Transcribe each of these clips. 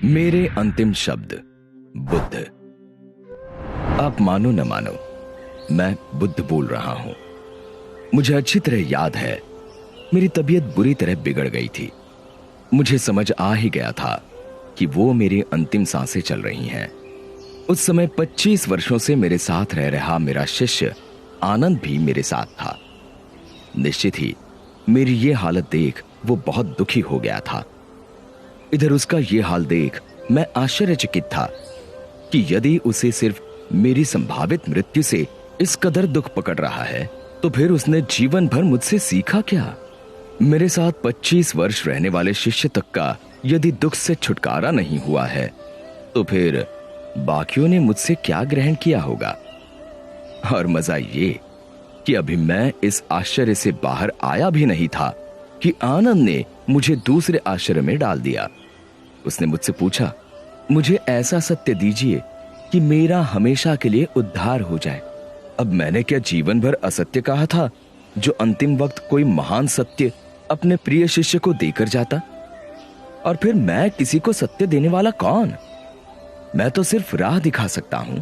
मेरे अंतिम शब्द बुद्ध। आप मानो न मानो, मैं बुद्ध बोल रहा हूं। मुझे अच्छी तरह याद है, मेरी तबीयत बुरी तरह बिगड़ गई थी। मुझे समझ आ ही गया था कि वो मेरी अंतिम सांसें चल रही हैं। उस समय 25 वर्षों से मेरे साथ रह रहा मेरा शिष्य आनंद भी मेरे साथ था। निश्चित ही मेरी ये हालत देख वो बहुत दुखी हो गया था। इधर उसका ये हाल देख मैं आश्चर्यचकित था कि यदि उसे सिर्फ मेरी संभावित मृत्यु से इस कदर दुख पकड़ रहा है, तो फिर उसने जीवन भर मुझसे सीखा क्या? मेरे साथ 25 वर्ष रहने वाले शिष्य तक का यदि दुख से छुटकारा नहीं हुआ है, तो फिर बाकियों ने मुझसे क्या ग्रहण किया होगा? और मजा ये कि अभी मैं इस आश्चर्य से बाहर आया भी नहीं था कि आनंद ने मुझे दूसरे आश्चर्य में डाल दिया। उसने मुझसे पूछा, मुझे ऐसा सत्य दीजिए कि मेरा हमेशा के लिए उद्धार हो जाए। अब मैंने क्या जीवन भर असत्य कहा था, जो अंतिम वक्त कोई महान सत्य अपने प्रिय शिष्य को देकर जाता? और फिर मैं किसी को सत्य देने वाला कौन? मैं तो सिर्फ राह दिखा सकता हूं।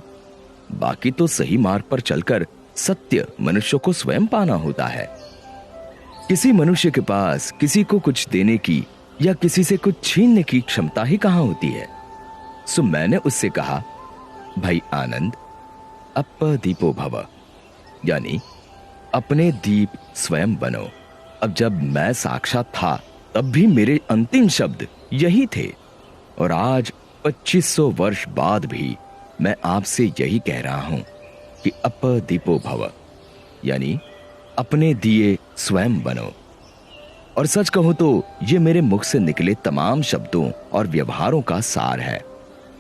बाकी तो सही मार्ग पर चलकर सत्य मनुष्य को स्वयं पाना होता है। किसी मनुष्य के पास किसी को कुछ देने की या किसी से कुछ छीनने की क्षमता ही कहां होती है। सो मैंने उससे कहा, भाई आनंद, अप्पदीपो भव, यानी अपने दीप स्वयं बनो। अब जब मैं साक्षात था तब भी मेरे अंतिम शब्द यही थे, और आज 2500 वर्ष बाद भी मैं आपसे यही कह रहा हूं कि अप्पदीपो भव, यानी अपने दिए स्वयं बनो। और सच कहूं तो ये मेरे मुख से निकले तमाम शब्दों और व्यवहारों का सार है।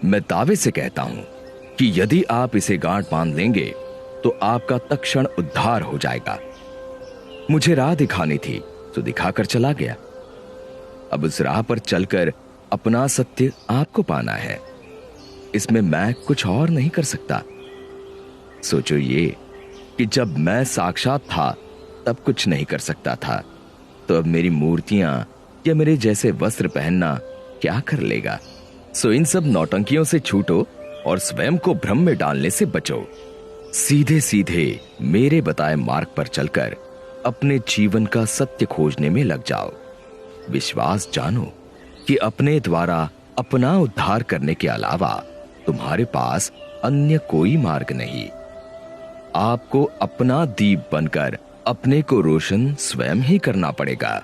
मैं दावे से कहता हूं कि यदि आप इसे गांठ बांध लेंगे तो आपका तत्क्षण उद्धार हो जाएगा। मुझे राह दिखानी थी तो दिखाकर चला गया। अब उस राह पर चलकर अपना सत्य आपको पाना है। इसमें मैं कुछ और नहीं कर सकता। सोचो ये कि जब मैं साक्षात था तब कुछ नहीं कर सकता था, तो अब मेरी मूर्तियां या मेरे जैसे वस्त्र पहनना क्या कर लेगा? सो इन सब नौटंकियों से छूटो और स्वयं को भ्रम में डालने से बचो। सीधे सीधे मेरे बताए मार्ग पर चलकर अपने जीवन का सत्य खोजने में लग जाओ। विश्वास जानो कि अपने द्वारा अपना उद्धार करने के अलावा तुम्हारे पास अन्य कोई मार्ग नहीं। आपको अपना दीप बनकर अपने को रोशन स्वयं ही करना पड़ेगा।